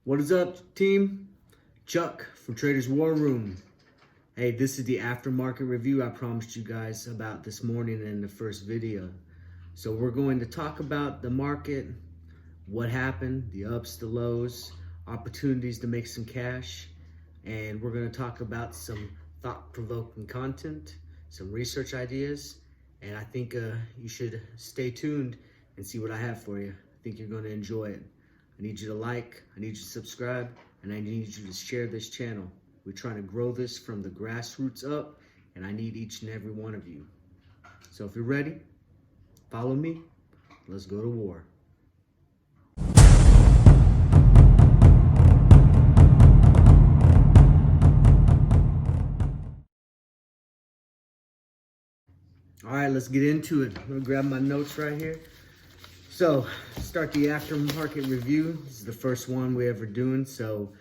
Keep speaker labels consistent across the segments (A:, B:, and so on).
A: What is up, team? Chuck from Traders War Room. Hey, this is the aftermarket review I promised you guys about this morning in the first video. So we're going to talk about the market, what happened, the ups, the lows, opportunities to make some cash, and we're going to talk about some thought-provoking content, some research ideas, and I think you should stay tuned and see what I have for you. I think you're going to enjoy it. I need you to like, I need you to subscribe, and I need you to share this channel. We're trying to grow this from the grassroots up, and I need each and every one of you. So if you're ready, follow me. Let's go to war. All right, let's get into it. I'm gonna grab my notes right here. So, start the aftermarket review. This is the first one we ever doing, so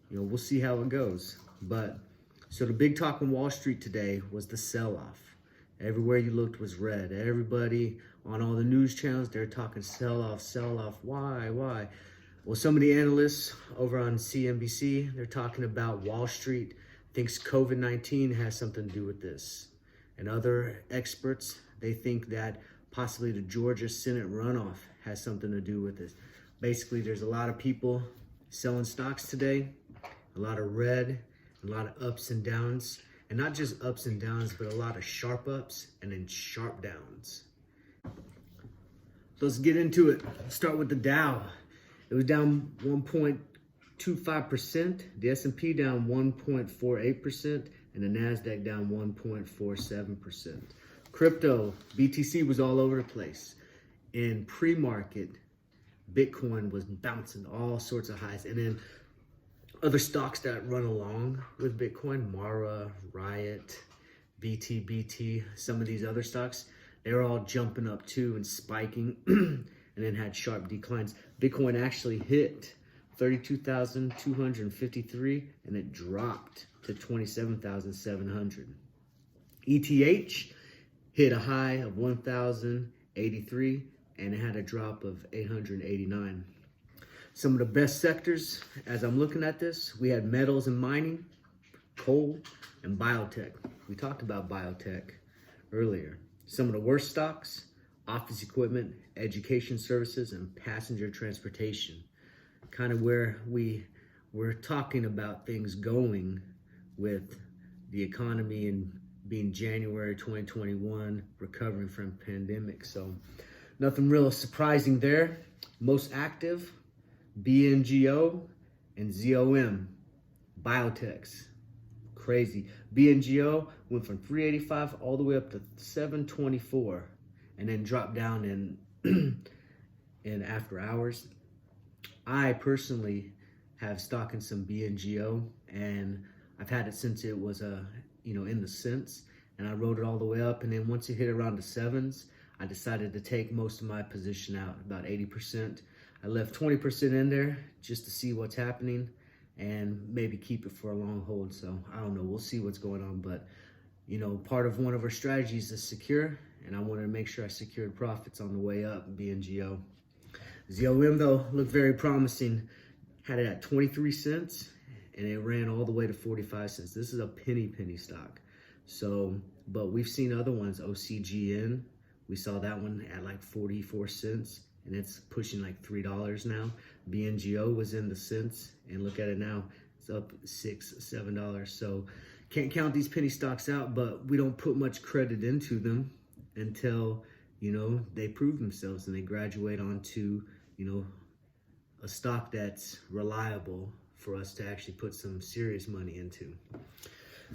A: we'll see how it goes. So the big talk on Wall Street today was the sell-off. Everywhere you looked was red. Everybody on all the news channels, they're talking sell-off, sell-off. Why? Well, some of the analysts over on CNBC, they're talking about Wall Street thinks COVID-19 has something to do with this. And other experts, they think that possibly the Georgia Senate runoff has something to do with this. Basically, there's a lot of people selling stocks today, a lot of red, a lot of ups and downs, and not just ups and downs, but a lot of sharp ups and then sharp downs. Let's get into it. Let's start with the Dow. It was down 1.25%, the S&P down 1.48%, and the NASDAQ down 1.47%. Crypto, BTC was all over the place. In pre-market, Bitcoin was bouncing all sorts of highs. And then other stocks that run along with Bitcoin, Mara, Riot, BT, some of these other stocks, they're all jumping up too and spiking and then had sharp declines. Bitcoin actually hit 32,253 and it dropped to 27,700. ETH hit a high of 1,083 and it had a drop of 889. Some of the best sectors, as I'm looking at this, we had metals and mining, coal, and biotech. We talked about biotech earlier. Some of the worst stocks, office equipment, education services, and passenger transportation. Kind of where we're talking about things going with the economy and being January 2021, recovering from pandemic. So nothing real surprising there. Most active, BNGO and ZOM, biotechs. Crazy. BNGO went from 385 all the way up to 724 and then dropped down in after hours. I personally have stock in some BNGO and I've had it since it was in the cents, and I rode it all the way up, and then once it hit around the sevens, I decided to take most of my position out, about 80%. I left 20% in there just to see what's happening and maybe keep it for a long hold. So I don't know, we'll see what's going on, but part of one of our strategies is secure, and I wanted to make sure I secured profits on the way up, BNGO. ZOM though looked very promising, had it at 23 cents and it ran all the way to 45 cents. This is a penny stock. So, but we've seen other ones, OCGN, we saw that one at like 44 cents and it's pushing like $3 now. BNGO was in the cents and look at it now, it's up $6, $7. So can't count these penny stocks out, but we don't put much credit into them until, they prove themselves and they graduate onto, a stock that's reliable for us to actually put some serious money into.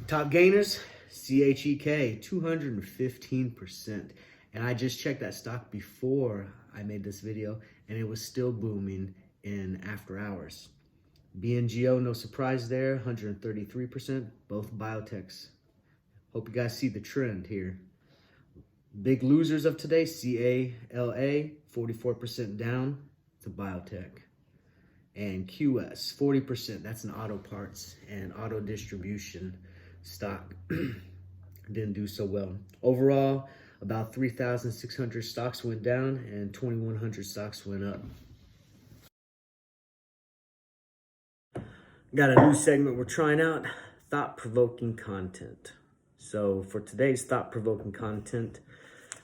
A: Top gainers, CHEK, 215%. And I just checked that stock before I made this video and it was still booming in after hours. BNGO, no surprise there, 133%, both biotechs. Hope you guys see the trend here. Big losers of today, CALA, 44% down to biotech. And QS, 40%, that's an auto parts and auto distribution stock. Didn't do so well. Overall, about 3,600 stocks went down and 2,100 stocks went up. Got a new segment we're trying out, thought-provoking content. So for today's thought-provoking content,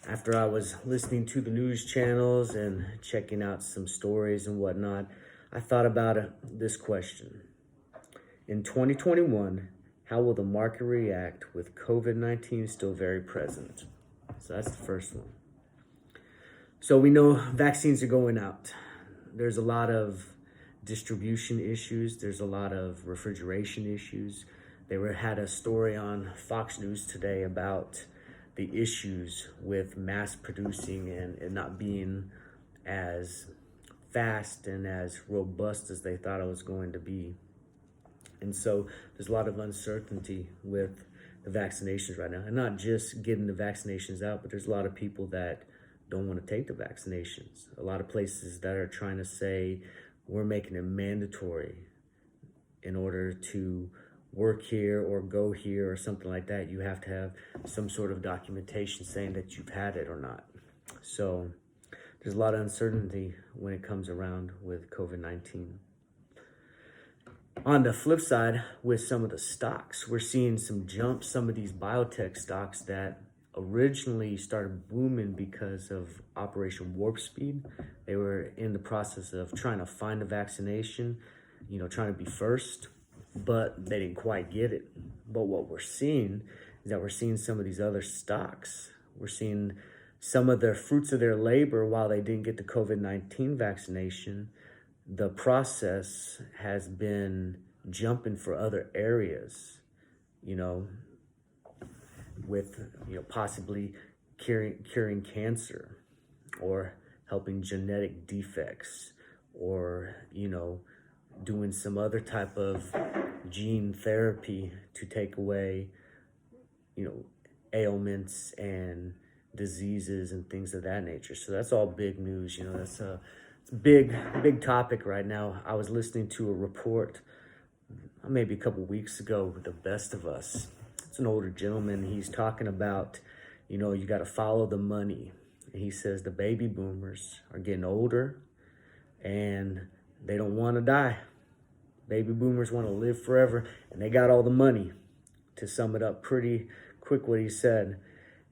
A: after I was listening to the news channels and checking out some stories and whatnot, I thought about this question. In 2021, how will the market react with COVID-19 still very present? So that's the first one. So we know vaccines are going out. There's a lot of distribution issues. There's a lot of refrigeration issues. They had a story on Fox News today about the issues with mass producing and it not being as fast and as robust as they thought it was going to be. And so there's a lot of uncertainty with the vaccinations right now. And not just getting the vaccinations out, but there's a lot of people that don't want to take the vaccinations. A lot of places that are trying to say, we're making it mandatory in order to work here or go here or something like that. You have to have some sort of documentation saying that you've had it or not. So there's a lot of uncertainty when it comes around with COVID-19. On the flip side, with some of the stocks, we're seeing some jumps. Some of these biotech stocks that originally started booming because of Operation Warp Speed. They were in the process of trying to find a vaccination, trying to be first, but they didn't quite get it. But what we're seeing is that we're seeing some of these other stocks. We're seeing some of the fruits of their labor while they didn't get the COVID-19 vaccination. The process has been jumping for other areas, with possibly curing cancer or helping genetic defects or doing some other type of gene therapy to take away ailments and diseases and things of that nature. So that's all big news. That's a big topic right now. I was listening to a report maybe a couple weeks ago with The Best of Us. It's an older gentleman. He's talking about, you got to follow the money. And he says the baby boomers are getting older and they don't want to die. Baby boomers want to live forever and they got all the money. To sum it up pretty quick what he said.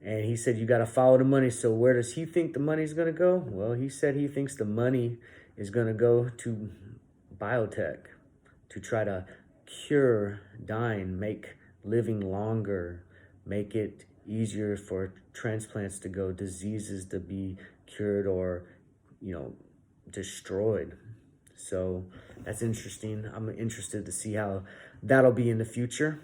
A: And he said, you got to follow the money. So where does he think the money's going to go? Well, he said he thinks the money is going to go to biotech to try to cure dying, make living longer, make it easier for transplants to go, diseases to be cured or, destroyed. So that's interesting. I'm interested to see how that'll be in the future.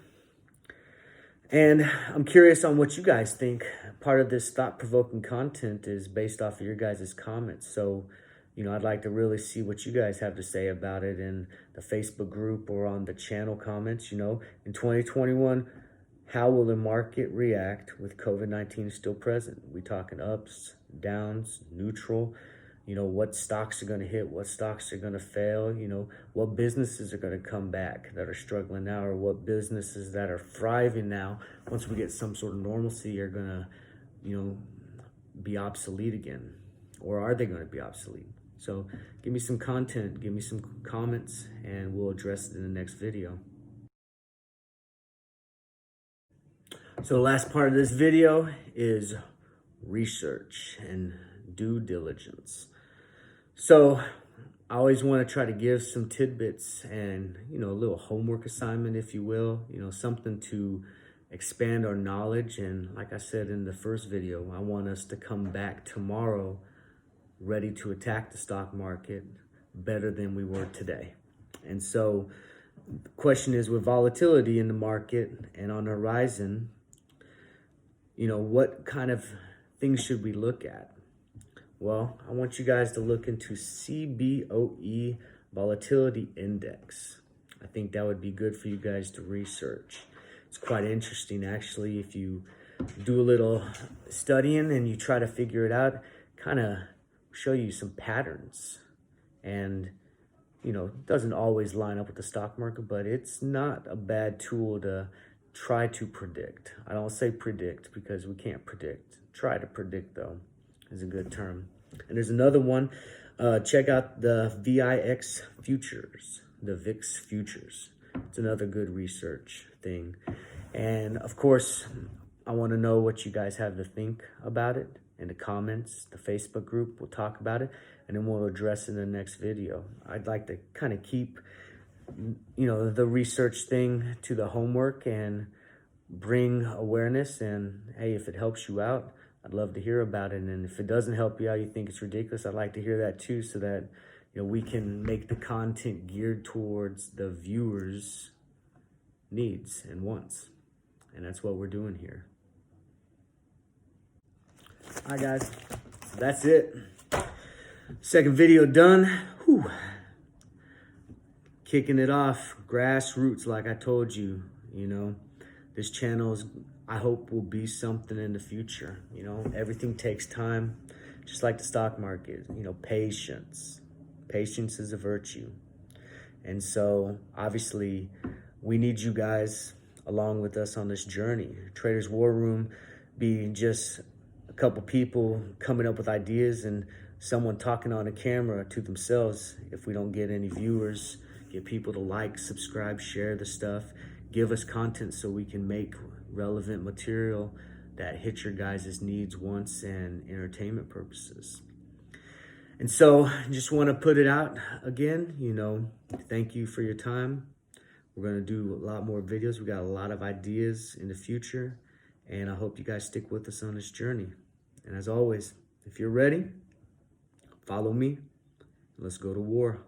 A: And I'm curious on what you guys think. Part of this thought-provoking content is based off of your guys' comments. So, I'd like to really see what you guys have to say about it in the Facebook group or on the channel comments. In 2021, how will the market react with COVID-19 still present? We talking ups, downs, neutral? What stocks are going to hit, what stocks are going to fail, what businesses are going to come back that are struggling now, or what businesses that are thriving now, once we get some sort of normalcy, are going to, be obsolete again, or are they going to be obsolete? So give me some content, give me some comments, and we'll address it in the next video. So the last part of this video is research and due diligence. So I always want to try to give some tidbits and, a little homework assignment, if you will, something to expand our knowledge. And like I said in the first video, I want us to come back tomorrow ready to attack the stock market better than we were today. And so the question is, with volatility in the market and on the horizon, what kind of things should we look at? Well, I want you guys to look into CBOE Volatility Index. I think that would be good for you guys to research. It's quite interesting, actually, if you do a little studying and you try to figure it out, kind of show you some patterns. And, it doesn't always line up with the stock market, but it's not a bad tool to try to predict. I don't say predict because we can't predict. Try to predict, though, is a good term. And there's another one. Check out the VIX futures, the VIX futures. It's another good research thing. And of course, I want to know what you guys have to think about it in the comments. The Facebook group, we'll talk about it, and then we'll address it in the next video. I'd like to kind of keep, the research thing to the homework and bring awareness. And hey, if it helps you out, I'd love to hear about it. And if it doesn't help you out, you think it's ridiculous, I'd like to hear that too, so that we can make the content geared towards the viewers' needs and wants. And that's what we're doing here. All right, guys, so that's it. Second video done. Whew. Kicking it off, grassroots, like I told you, this channel is, I hope, will be something in the future. Everything takes time, just like the stock market. Patience. Patience is a virtue. And so, obviously, we need you guys along with us on this journey. Traders War Room being just a couple people coming up with ideas and someone talking on a camera to themselves. If we don't get any viewers, get people to like, subscribe, share the stuff, give us content so we can make relevant material that hits your guys' needs, wants, and entertainment purposes. And so I just want to put it out again, thank you for your time. We're going to do a lot more videos. We got a lot of ideas in the future, and I hope you guys stick with us on this journey. And as always, if you're ready, follow me. Let's go to war.